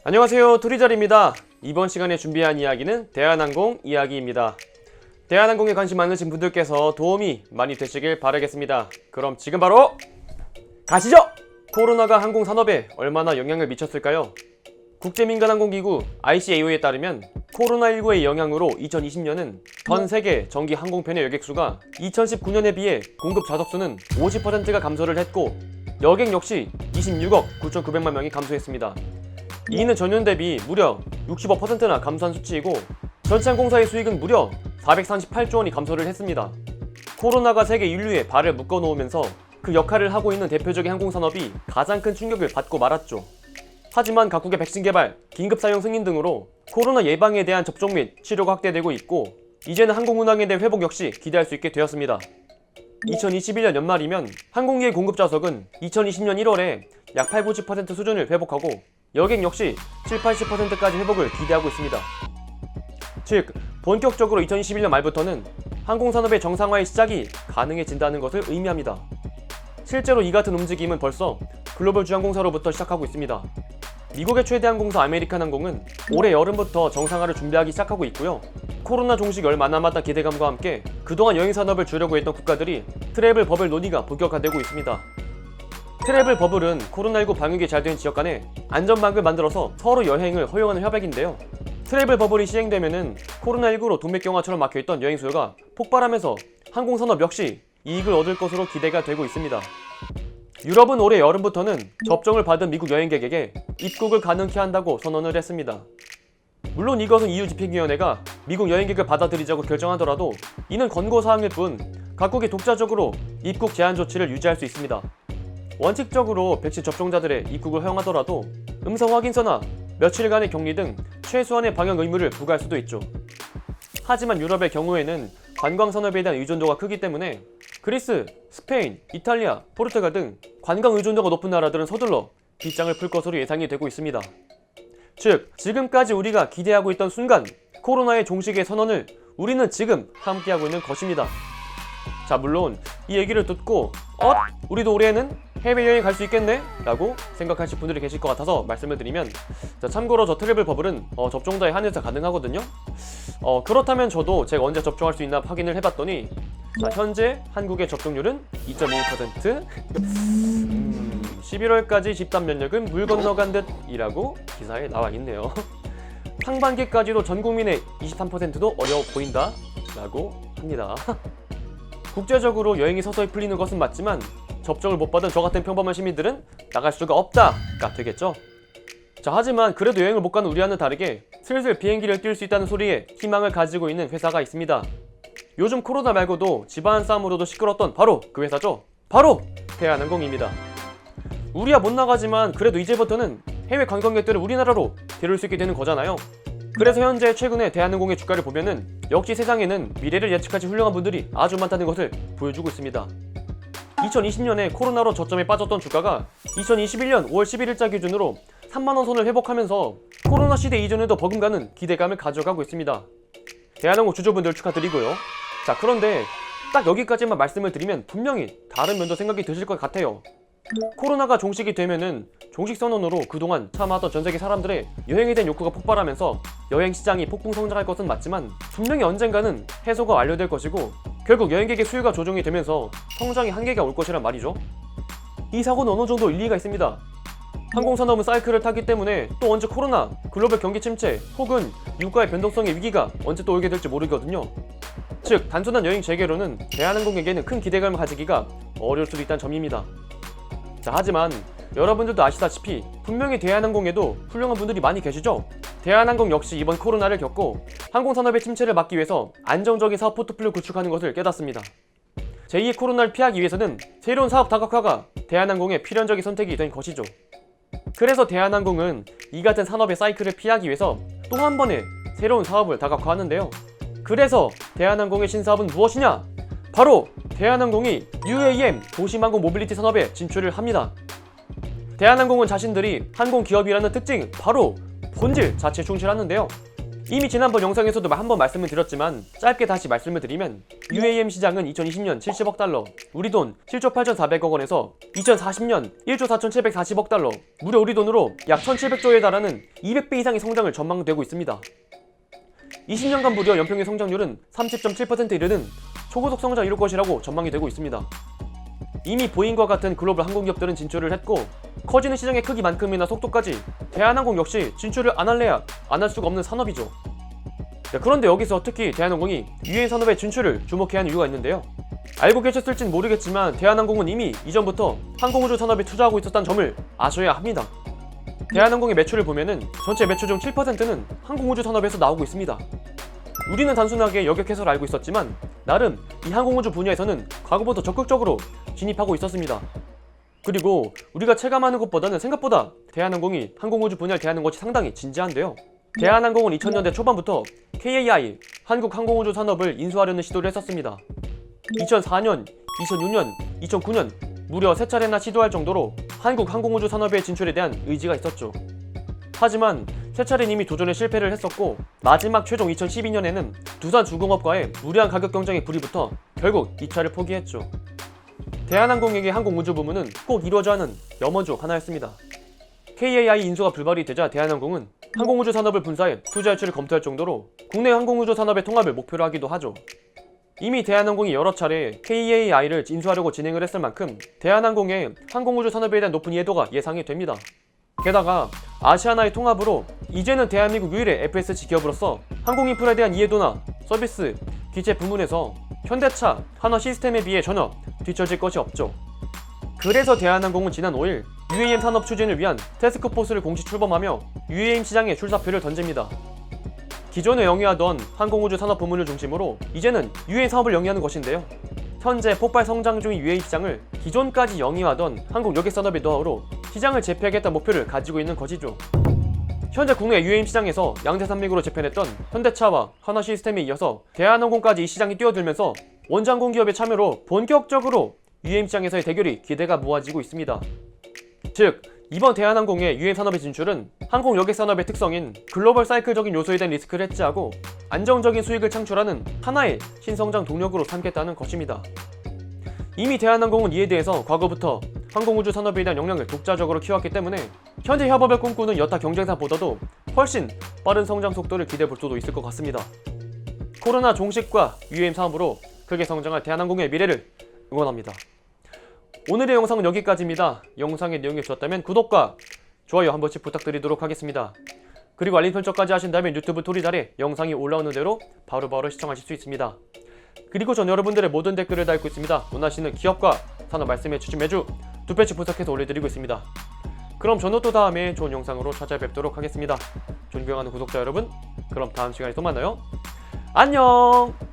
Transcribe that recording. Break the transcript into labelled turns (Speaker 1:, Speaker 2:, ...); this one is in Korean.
Speaker 1: 안녕하세요, 투리잘입니다. 이번 시간에 준비한 이야기는 대한항공 이야기입니다. 대한항공에 관심 많으신 분들께서 도움이 많이 되시길 바라겠습니다. 그럼 지금 바로 가시죠! 코로나가 항공산업에 얼마나 영향을 미쳤을까요? 국제민간항공기구 ICAO에 따르면 코로나19의 영향으로 2020년은 전 세계 정기 항공편의 여객수가 2019년에 비해 공급 좌석수는 50%가 감소를 했고 여객 역시 26억 9,900만 명이 감소했습니다. 이는 전년 대비 무려 65%나 감소한 수치이고 전체 항공사의 수익은 무려 438조 원이 감소를 했습니다. 코로나가 세계 인류의 발을 묶어놓으면서 그 역할을 하고 있는 대표적인 항공산업이 가장 큰 충격을 받고 말았죠. 하지만 각국의 백신 개발, 긴급 사용 승인 등으로 코로나 예방에 대한 접종 및 치료가 확대되고 있고 이제는 항공운항에 대한 회복 역시 기대할 수 있게 되었습니다. 2021년 연말이면 항공기의 공급 좌석은 2020년 1월에 약 8, 90% 수준을 회복하고 여객 역시 7, 80%까지 회복을 기대하고 있습니다. 즉, 본격적으로 2021년 말부터는 항공산업의 정상화의 시작이 가능해진다는 것을 의미합니다. 실제로 이 같은 움직임은 벌써 글로벌 주항공사로부터 시작하고 있습니다. 미국의 최대 항공사 아메리칸 항공은 올해 여름부터 정상화를 준비하기 시작하고 있고요. 코로나 종식 얼마 남았다 기대감과 함께 그동안 여행산업을 주려고 했던 국가들이 트래블 버블 논의가 본격화되고 있습니다. 트래블 버블은 코로나19 방역이 잘 된 지역 간에 안전망을 만들어서 서로 여행을 허용하는 협약인데요. 트래블 버블이 시행되면은 코로나19로 동맥경화처럼 막혀있던 여행 수요가 폭발하면서 항공산업 역시 이익을 얻을 것으로 기대가 되고 있습니다. 유럽은 올해 여름부터는 접종을 받은 미국 여행객에게 입국을 가능케 한다고 선언을 했습니다. 물론 이것은 EU 집행위원회가 미국 여행객을 받아들이자고 결정하더라도 이는 권고사항일 뿐 각국이 독자적으로 입국 제한 조치를 유지할 수 있습니다. 원칙적으로 백신 접종자들의 입국을 허용하더라도 음성 확인서나 며칠간의 격리 등 최소한의 방역 의무를 부과할 수도 있죠. 하지만 유럽의 경우에는 관광산업에 대한 의존도가 크기 때문에 그리스, 스페인, 이탈리아, 포르투갈 등 관광 의존도가 높은 나라들은 서둘러 빗장을 풀 것으로 예상이 되고 있습니다. 즉, 지금까지 우리가 기대하고 있던 순간 코로나의 종식의 선언을 우리는 지금 함께하고 있는 것입니다. 자, 물론 이 얘기를 듣고 우리도 올해는 해외여행 갈 수 있겠네? 라고 생각하실 분들이 계실 것 같아서 말씀을 드리면, 자, 참고로 저 트래블 버블은 접종자에 한해서 가능하거든요. 그렇다면 저도 제가 언제 접종할 수 있나 확인을 해봤더니, 자, 현재 한국의 접종률은 2.1%, 11월까지 집단 면역은 물 건너간 듯 이라고 기사에 나와 있네요. 상반기까지도 전 국민의 23%도 어려워 보인다 라고 합니다. 국제적으로 여행이 서서히 풀리는 것은 맞지만 접종을 못 받은 저 같은 평범한 시민들은 나갈 수가 없다가 되겠죠. 자, 하지만 그래도 여행을 못 가는 우리와는 다르게 슬슬 비행기를 뛸 수 있다는 소리에 희망을 가지고 있는 회사가 있습니다. 요즘 코로나 말고도 집안 싸움으로도 시끄러웠던 바로 그 회사죠. 바로 대한항공입니다. 우리야 못 나가지만 그래도 이제부터는 해외 관광객들을 우리나라로 데려올 수 있게 되는 거잖아요. 그래서 현재 최근에 대한항공의 주가를 보면은 역시 세상에는 미래를 예측하지 훌륭한 분들이 아주 많다는 것을 보여주고 있습니다. 2020년에 코로나로 저점에 빠졌던 주가가 2021년 5월 11일자 기준으로 3만원 선을 회복하면서 코로나 시대 이전에도 버금가는 기대감을 가져가고 있습니다. 대한항공 주주분들 축하드리고요. 자, 그런데 딱 여기까지만 말씀을 드리면 분명히 다른 면도 생각이 드실 것 같아요. 코로나가 종식이 되면은 종식 선언으로 그동안 참아왔던 전세계 사람들의 여행에 대한 욕구가 폭발하면서 여행 시장이 폭풍 성장할 것은 맞지만 분명히 언젠가는 해소가 완료될 것이고 결국 여행객의 수요가 조정이 되면서 성장의 한계가 올 것이란 말이죠. 이 사고는 어느 정도 일리가 있습니다. 항공산업은 사이클을 타기 때문에 또 언제 코로나, 글로벌 경기 침체 혹은 유가의 변동성의 위기가 언제 또 오게 될지 모르거든요. 즉, 단순한 여행 재개로는 대한항공에게는 큰 기대감을 가지기가 어려울 수도 있다는 점입니다. 자, 하지만 여러분들도 아시다시피 분명히 대한항공에도 훌륭한 분들이 많이 계시죠? 대한항공 역시 이번 코로나를 겪고 항공산업의 침체를 막기 위해서 안정적인 사업 포트폴리오 구축하는 것을 깨닫습니다. 제2의 코로나를 피하기 위해서는 새로운 사업 다각화가 대한항공의 필연적인 선택이 된 것이죠. 그래서 대한항공은 이 같은 산업의 사이클을 피하기 위해서 또 한 번의 새로운 사업을 다각화하는데요. 그래서 대한항공의 신사업은 무엇이냐? 바로 대한항공이 UAM 도심항공 모빌리티 산업에 진출을 합니다. 대한항공은 자신들이 항공기업이라는 특징, 바로 본질 자체에 충실하는데요. 이미 지난번 영상에서도 한번 말씀을 드렸지만 짧게 다시 말씀을 드리면 UAM 시장은 2020년 70억 달러, 우리 돈 7조 8,400억 원에서 2040년 1조 4,740억 달러, 무려 우리 돈으로 약 1,700조에 달하는 200배 이상의 성장을 전망되고 있습니다. 20년간 무려 연평균 성장률은 30.7%에 이르는 초고속 성장을 이룰 것이라고 전망이 되고 있습니다. 이미 보잉과 같은 글로벌 항공기업들은 진출을 했고 커지는 시장의 크기만큼이나 속도까지 대한항공 역시 진출을 안 할래야 안 할 수가 없는 산업이죠. 그런데 여기서 특히 대한항공이 UAM 산업의 진출을 주목해야 하는 이유가 있는데요. 알고 계셨을진 모르겠지만 대한항공은 이미 이전부터 항공우주 산업에 투자하고 있었다는 점을 아셔야 합니다. 대한항공의 매출을 보면은 전체 매출 중 7%는 항공우주 산업에서 나오고 있습니다. 우리는 단순하게 여객해서를 알고 있었지만 나름 이 항공우주 분야에서는 과거부터 적극적으로 진입하고 있었습니다. 그리고 우리가 체감하는 것보다는 생각보다 대한항공이 항공우주 분야를 대하는 것이 상당히 진지한데요. 대한항공은 2000년대 초반부터 KAI 한국항공우주 산업을 인수하려는 시도를 했었습니다. 2004년, 2006년, 2009년 무려 3차례나 시도할 정도로 한국 항공우주 산업의 진출에 대한 의지가 있었죠. 하지만 3차례는 이미 도전에 실패를 했었고 마지막 최종 2012년에는 두산중공업과의 무리한 가격 경쟁에 불이 붙어 결국 2차를 포기했죠. 대한항공에게 항공우주 부문은 꼭 이루어져야 하는 염원 중 하나였습니다. KAI 인수가 불발이 되자 대한항공은 항공우주 산업을 분사해 투자 유치를 검토할 정도로 국내 항공우주 산업의 통합을 목표로 하기도 하죠. 이미 대한항공이 여러 차례 KAI를 인수하려고 진행을 했을 만큼 대한항공의 항공우주 산업에 대한 높은 이해도가 예상이 됩니다. 게다가 아시아나의 통합으로 이제는 대한민국 유일의 FSC 기업으로서 항공인프라에 대한 이해도나 서비스, 기체 부문에서 현대차, 한화 시스템에 비해 전혀 뒤처질 것이 없죠. 그래서 대한항공은 지난 5일 UAM 산업 추진을 위한 태스크포스를 공식 출범하며 UAM 시장에 출사표를 던집니다. 기존에 영위하던 항공우주 산업 부문을 중심으로 이제는 UAM 사업을 영위하는 것인데요. 현재 폭발 성장 중인 UAM 시장을 기존까지 영위하던 한국 여객 산업의 노하우로 시장을 재패하겠다는 목표를 가지고 있는 것이죠. 현재 국내 UAM 시장에서 양대 산맥으로 재편했던 현대차와 한화 시스템에 이어서 대한항공까지 이 시장에 뛰어들면서 원자항공 기업의 참여로 본격적으로 UAM 시장에서의 대결이 기대가 모아지고 있습니다. 즉, 이번 대한항공의 UAM 산업의 진출은 항공 여객 산업의 특성인 글로벌 사이클적인 요소에 대한 리스크를 해지하고 안정적인 수익을 창출하는 하나의 신성장 동력으로 삼겠다는 것입니다. 이미 대한항공은 이에 대해서 과거부터 항공우주 산업에 대한 역량을 독자적으로 키웠기 때문에 현재 협업을 꿈꾸는 여타 경쟁사보다도 훨씬 빠른 성장 속도를 기대해 볼 수도 있을 것 같습니다. 코로나 종식과 UAM 사업으로 크게 성장할 대한항공의 미래를 응원합니다. 오늘의 영상은 여기까지입니다. 영상의 내용이 좋았다면 구독과 좋아요 한 번씩 부탁드리도록 하겠습니다. 그리고 알림 설정까지 하신다면 유튜브 토리달에 영상이 올라오는 대로 바로바로 시청하실 수 있습니다. 그리고 전 여러분들의 모든 댓글을 달고 있습니다. 원하시는 기업과 산업 말씀해 주신 매주 2패치 분석해서 올려드리고 있습니다. 그럼 저는 또 다음에 좋은 영상으로 찾아뵙도록 하겠습니다. 존경하는 구독자 여러분, 그럼 다음 시간에 또 만나요. 안녕!